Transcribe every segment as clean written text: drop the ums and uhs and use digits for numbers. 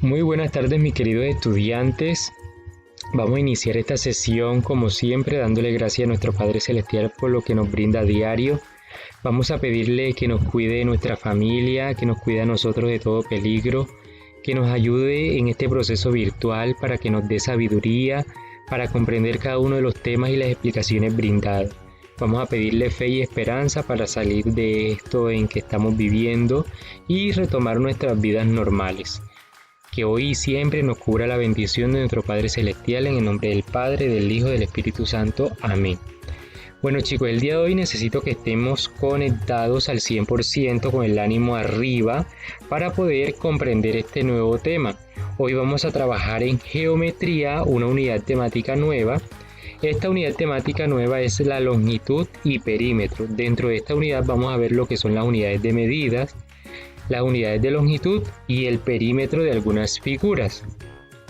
Muy buenas tardes, mis queridos estudiantes. Vamos a iniciar esta sesión como siempre dándole gracias a nuestro Padre Celestial por lo que nos brinda a diario. Vamos a pedirle que nos cuide de nuestra familia, que nos cuide a nosotros de todo peligro, que nos ayude en este proceso virtual para que nos dé sabiduría, para comprender cada uno de los temas y las explicaciones brindadas. Vamos a pedirle fe y esperanza para salir de esto en que estamos viviendo y retomar nuestras vidas normales. Que hoy y siempre nos cubra la bendición de nuestro Padre Celestial en el nombre del Padre, del Hijo y del Espíritu Santo. Amén. Bueno chicos, el día de hoy necesito que estemos conectados al 100% con el ánimo arriba para poder comprender este nuevo tema. Hoy vamos a trabajar en geometría, una unidad temática nueva. Esta unidad temática nueva es la longitud y perímetro. Dentro de esta unidad vamos a ver lo que son las unidades de medidas, las unidades de longitud y el perímetro de algunas figuras.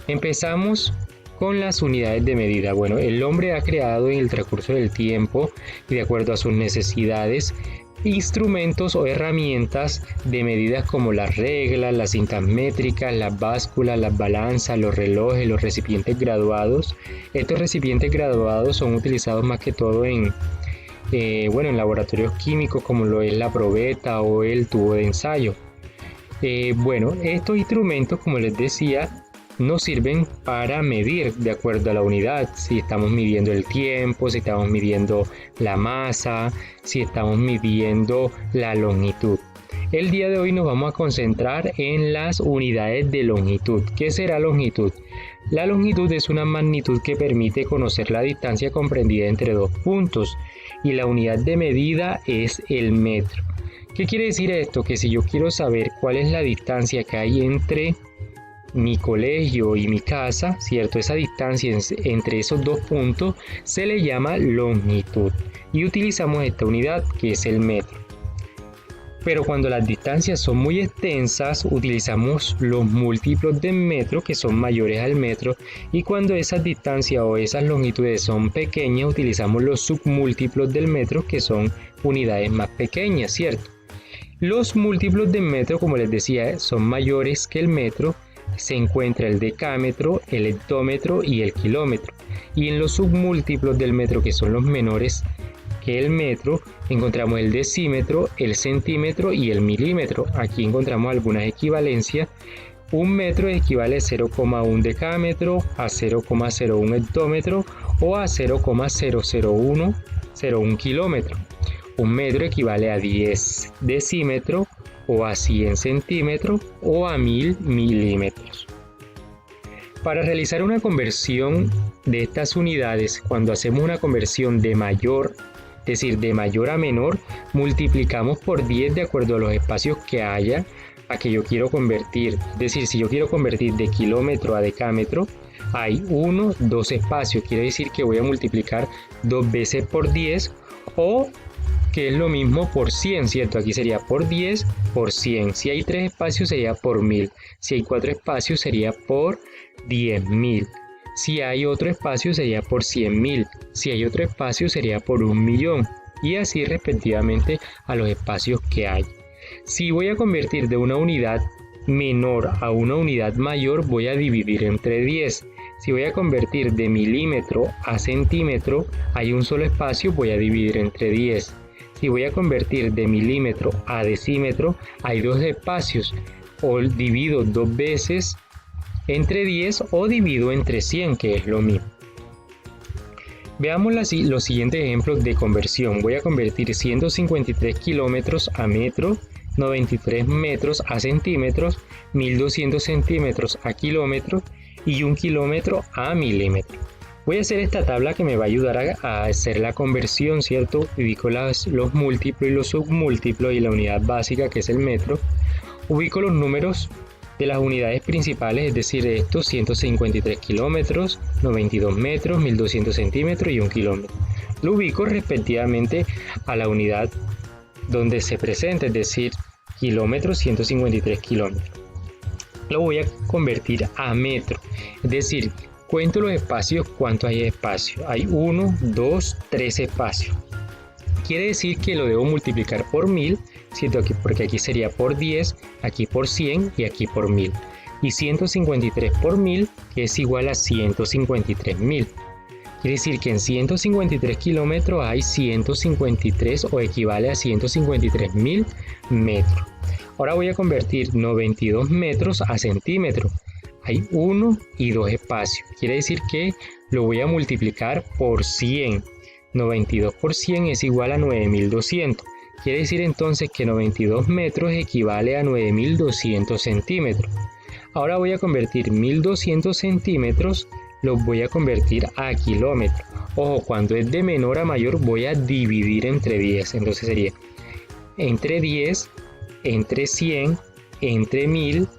Empezamos con las unidades de medida. Bueno, el hombre ha creado en el transcurso del tiempo y de acuerdo a sus necesidades instrumentos o herramientas de medidas como las reglas, las cintas métricas, las básculas, las balanzas, los relojes, los recipientes graduados. Estos recipientes graduados son utilizados más que todo en laboratorios químicos como lo es la probeta o el tubo de ensayo. Estos instrumentos, como les decía, nos sirven para medir de acuerdo a la unidad, si estamos midiendo el tiempo, si estamos midiendo la masa, si estamos midiendo la longitud. El día de hoy nos vamos a concentrar en las unidades de longitud. ¿Qué será longitud? La longitud es una magnitud que permite conocer la distancia comprendida entre dos puntos y la unidad de medida es el metro. ¿Qué quiere decir esto? Que si yo quiero saber cuál es la distancia que hay entre mi colegio y mi casa, ¿cierto? Esa distancia entre esos dos puntos se le llama longitud y utilizamos esta unidad que es el metro. Pero cuando las distancias son muy extensas, utilizamos los múltiplos de metro que son mayores al metro, y cuando esas distancias o esas longitudes son pequeñas, utilizamos los submúltiplos del metro que son unidades más pequeñas, ¿cierto? Los múltiplos de metro, como les decía, son mayores que el metro. Se encuentra el decámetro, el hectómetro y el kilómetro. Y en los submúltiplos del metro, que son los menores que el metro, encontramos el decímetro, el centímetro y el milímetro. Aquí encontramos algunas equivalencias. Un metro equivale a 0,1 decámetro, a 0,01 hectómetro o a 0,001 kilómetro. Un metro equivale a 10 decímetros o a 100 centímetros o a 1000 milímetros. Para realizar una conversión de estas unidades, cuando hacemos una conversión de mayor, es decir, de mayor a menor, multiplicamos por 10 de acuerdo a los espacios que haya a que yo quiero convertir. Es decir, si yo quiero convertir de kilómetro a decámetro, hay 1, 2 espacios. Quiere decir que voy a multiplicar 2 veces por 10 o que es lo mismo por 100, ¿cierto? Aquí sería por 10 por 100. Si hay 3 espacios sería por 1000. Si hay 4 espacios sería por 10.000. Si hay otro espacio sería por 100.000. Si hay otro espacio sería por 1.000.000. Y así respectivamente a los espacios que hay. Si voy a convertir de una unidad menor a una unidad mayor, voy a dividir entre 10. Si voy a convertir de milímetro a centímetro, hay un solo espacio, voy a dividir entre 10. Si voy a convertir de milímetro a decímetro, hay 2 espacios, o divido 2 veces entre 10 o divido entre 100, que es lo mismo. Veamos los siguientes ejemplos de conversión. Voy a convertir 153 kilómetros a metro, 93 metros a centímetros, 1200 centímetros a kilómetros y 1 kilómetro a milímetro. Voy a hacer esta tabla que me va a ayudar a hacer la conversión, ¿cierto? Ubico los múltiplos y los submúltiplos y la unidad básica que es el metro. Ubico los números de las unidades principales, es decir, estos 153 kilómetros, 92 metros, 1200 centímetros y 1 kilómetro. Lo ubico respectivamente a la unidad donde se presenta, es decir, kilómetros, 153 kilómetros. Lo voy a convertir a metro, es decir, cuento los espacios, ¿cuántos hay espacio? Hay 1, 2, 3 espacios. Quiere decir que lo debo multiplicar por 1000, ¿cierto? Porque aquí sería por 10, aquí por 100 y aquí por 1000. y 153 por 1000, que es igual a 153.000. Quiere decir que en 153 kilómetros hay 153 o equivale a 153.000 metros. Ahora voy a convertir 92 metros a centímetros. Hay 1 y 2 espacios. Quiere decir que lo voy a multiplicar por 100. 92 por 100 es igual a 9200. Quiere decir entonces que 92 metros equivale a 9200 centímetros. Ahora voy a convertir 1200 centímetros, los voy a convertir a kilómetros. Ojo, cuando es de menor a mayor voy a dividir entre 10. Entonces sería entre 10, entre 100, entre 1000,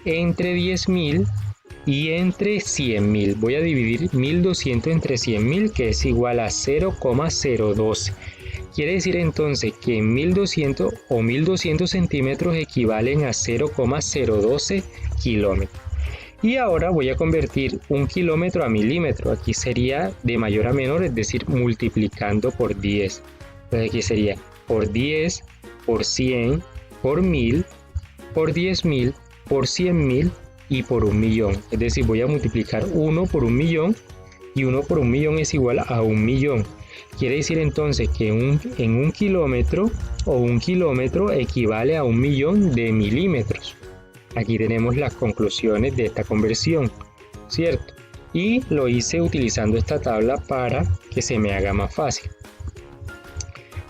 entre 10.000 y entre 100.000. Voy a dividir 1200 entre 100.000, que es igual a 0,012. Quiere decir entonces que 1200 o 1200 centímetros equivalen a 0,012 kilómetros. Y ahora voy a convertir un kilómetro a milímetro. Aquí sería de mayor a menor, es decir, multiplicando por 10. Entonces aquí sería por 10, por 100, por 1000, por 10.000, por 100.000 y por 1.000.000. Es decir, voy a multiplicar 1 por 1.000.000 y 1 por 1.000.000 es igual a 1.000.000. Quiere decir entonces que en un kilómetro o un kilómetro equivale a 1.000.000 de milímetros. Aquí tenemos las conclusiones de esta conversión, ¿cierto? Y lo hice utilizando esta tabla para que se me haga más fácil.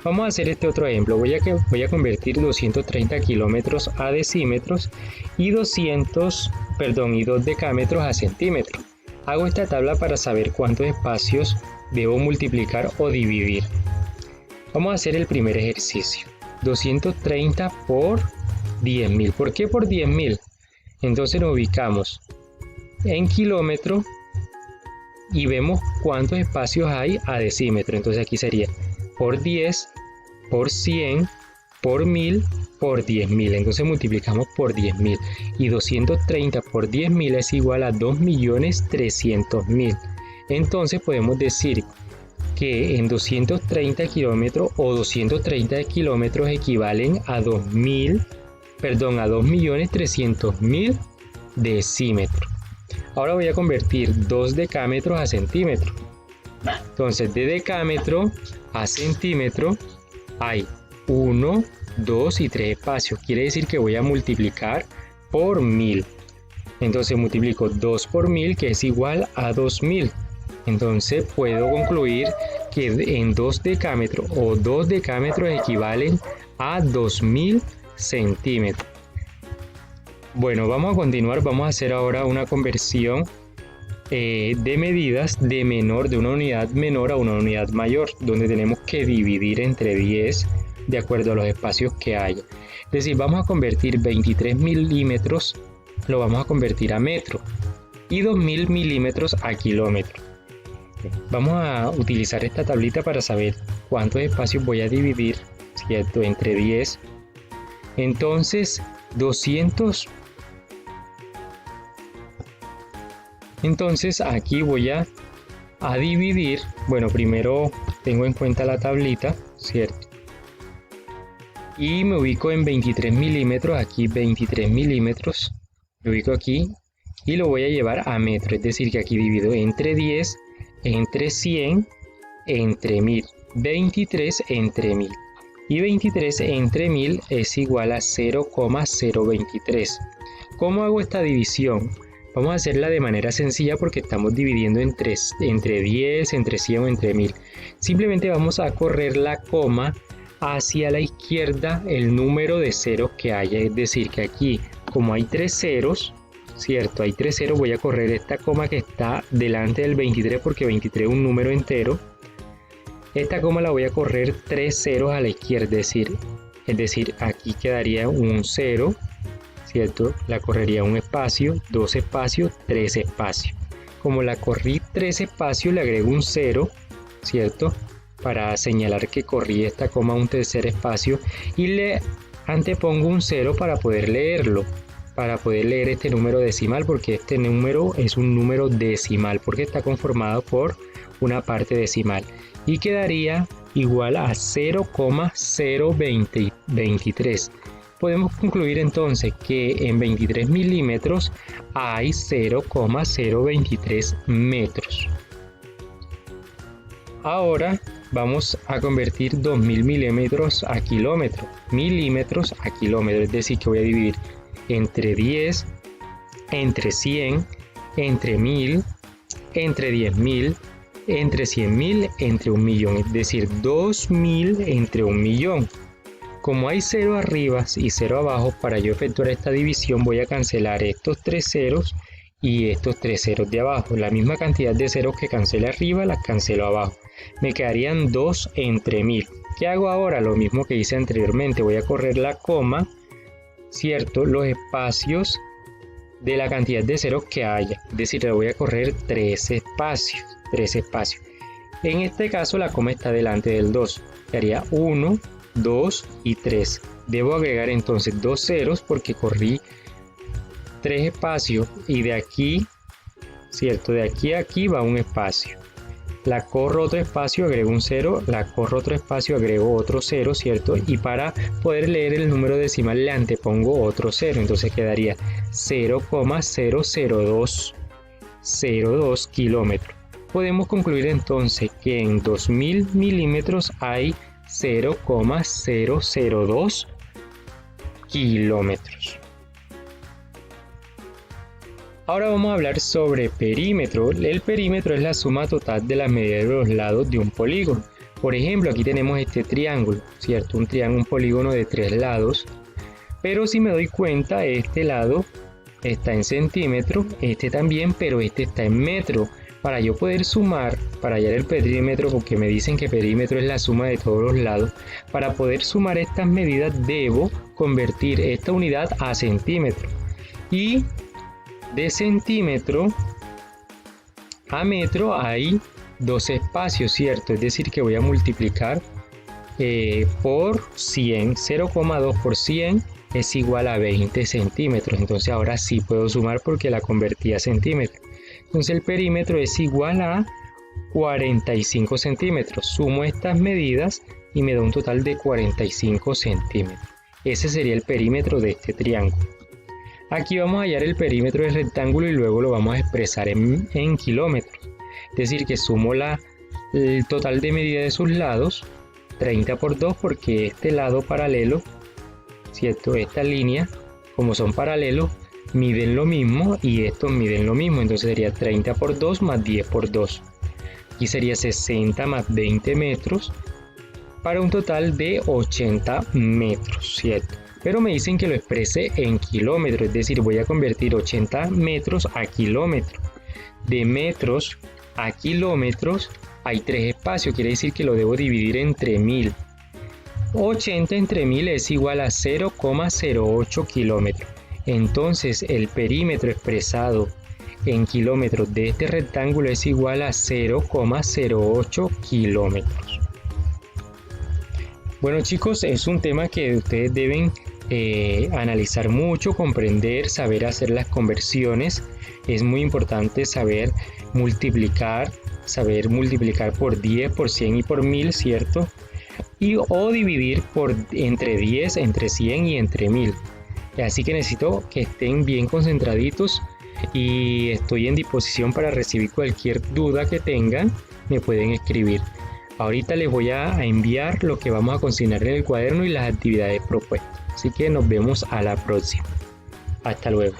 Vamos a hacer este otro ejemplo. Voy a convertir 230 kilómetros a decímetros y 2 decámetros a centímetros. Hago esta tabla para saber cuántos espacios debo multiplicar o dividir. Vamos a hacer el primer ejercicio. 230 por 10.000. ¿Por qué por 10.000? Entonces nos ubicamos en kilómetro y vemos cuántos espacios hay a decímetro. Entonces aquí sería por 10, por 100, por 1000, por 10.000. Entonces multiplicamos por 10.000. Y 230 por 10.000 es igual a 2.300.000. Entonces podemos decir que en 230 kilómetros o 230 kilómetros equivalen a 2.300.000 decímetros. Ahora voy a convertir 2 decámetros a centímetros. Entonces de decámetro a centímetro hay 1, 2 y 3 espacios. Quiere decir que voy a multiplicar por 1000. Entonces multiplico 2 por 1000, que es igual a 2000. Entonces puedo concluir que en 2 decámetros o 2 decámetros equivalen a 2000 centímetros. Bueno, vamos a continuar. Vamos a hacer ahora una conversión de medidas de una unidad menor a una unidad mayor, donde tenemos que dividir entre 10 de acuerdo a los espacios que haya. Es decir, vamos a convertir 23 milímetros, lo vamos a convertir a metro, y 2000 milímetros a kilómetro. Vamos a utilizar esta tablita para saber cuántos espacios voy a dividir, ¿cierto?, entre 10. Entonces 200. Entonces aquí voy a dividir. Bueno, primero tengo en cuenta la tablita, ¿cierto? Y me ubico en 23 milímetros, aquí 23 milímetros. Me ubico aquí y lo voy a llevar a metro, es decir que aquí divido entre 10, entre 100, entre 1000, 23 entre 1000. Y 23 entre 1000 es igual a 0,023. ¿Cómo hago esta división? Vamos a hacerla de manera sencilla porque estamos dividiendo entre 10, entre 100 o entre 1000. Simplemente vamos a correr la coma hacia la izquierda el número de ceros que haya. Es decir, que aquí, como hay 3 ceros, ¿cierto? Hay 3 ceros, voy a correr esta coma que está delante del 23 porque 23 es un número entero. Esta coma la voy a correr 3 ceros a la izquierda, es decir, aquí quedaría un 0, ¿cierto? La correría un espacio, 2 espacios, 3 espacios. Como la corrí 3 espacios, le agrego un 0, ¿cierto?, para señalar que corrí esta coma a un tercer espacio, y le antepongo un 0 para poder leerlo, para poder leer este número decimal, porque este número es un número decimal, porque está conformado por una parte decimal, y quedaría igual a 0,023. Podemos concluir entonces que en 23 milímetros hay 0,023 metros. Ahora vamos a convertir 2000 milímetros a kilómetro, milímetros a kilómetro, es decir que voy a dividir entre 10, entre 100, entre 1000, entre 10.000, entre 100.000, entre 1.000.000, es decir 2000 entre 1.000.000. Como hay 0 arriba y 0 abajo, para yo efectuar esta división voy a cancelar estos 3 ceros y estos 3 ceros de abajo. La misma cantidad de ceros que cancelo arriba, las cancelo abajo. Me quedarían 2 entre 1000. ¿Qué hago ahora? Lo mismo que hice anteriormente. Voy a correr la coma, ¿cierto? Los espacios de la cantidad de ceros que haya. Es decir, le voy a correr 3 espacios. 3 espacios. En este caso la coma está delante del 2. Quedaría 1, 2 y 3. Debo agregar entonces 2 ceros porque corrí 3 espacios y de aquí, ¿cierto? De aquí a aquí va un espacio. La corro otro espacio, agrego un 0, la corro otro espacio, agrego otro 0, ¿cierto? Y para poder leer el número decimal le antepongo otro 0, entonces quedaría 0,00202 kilómetros. Podemos concluir entonces que en 2000 milímetros hay 0,002 kilómetros. Ahora vamos a hablar sobre perímetro. El perímetro es la suma total de las medidas de los lados de un polígono. Por ejemplo, aquí tenemos este triángulo, ¿cierto? Un triángulo, un polígono de 3 lados. Pero si me doy cuenta, este lado está en centímetros, este también, pero este está en metro. Para yo poder sumar, para hallar el perímetro, porque me dicen que perímetro es la suma de todos los lados, para poder sumar estas medidas debo convertir esta unidad a centímetro. Y de centímetro a metro hay 2 espacios, ¿cierto? Es decir que voy a multiplicar por 100, 0,2 por 100 es igual a 20 centímetros. Entonces ahora sí puedo sumar porque la convertí a centímetros. Entonces el perímetro es igual a 45 centímetros. Sumo estas medidas y me da un total de 45 centímetros. Ese sería el perímetro de este triángulo. Aquí vamos a hallar el perímetro del rectángulo y luego lo vamos a expresar en kilómetros. Es decir que sumo el total de medida de sus lados, 30 por 2 porque este lado paralelo, ¿cierto? Esta línea, como son paralelos, miden lo mismo y estos miden lo mismo, entonces sería 30 por 2 más 10 por 2. Aquí sería 60 más 20 metros para un total de 80 metros, ¿cierto? Pero me dicen que lo exprese en kilómetros, es decir, voy a convertir 80 metros a kilómetros. De metros a kilómetros hay 3 espacios, quiere decir que lo debo dividir entre 1000. 80 entre 1000 es igual a 0,08 kilómetros. Entonces el perímetro expresado en kilómetros de este rectángulo es igual a 0,08 kilómetros. Bueno chicos, es un tema que ustedes deben analizar mucho, comprender, saber hacer las conversiones. Es muy importante saber multiplicar por 10, por 100 y por 1000, ¿cierto? O dividir entre 10, entre 100 y entre 1000. Así que necesito que estén bien concentraditos y estoy en disposición para recibir cualquier duda que tengan, me pueden escribir. Ahorita les voy a enviar lo que vamos a consignar en el cuaderno y las actividades propuestas. Así que nos vemos a la próxima. Hasta luego.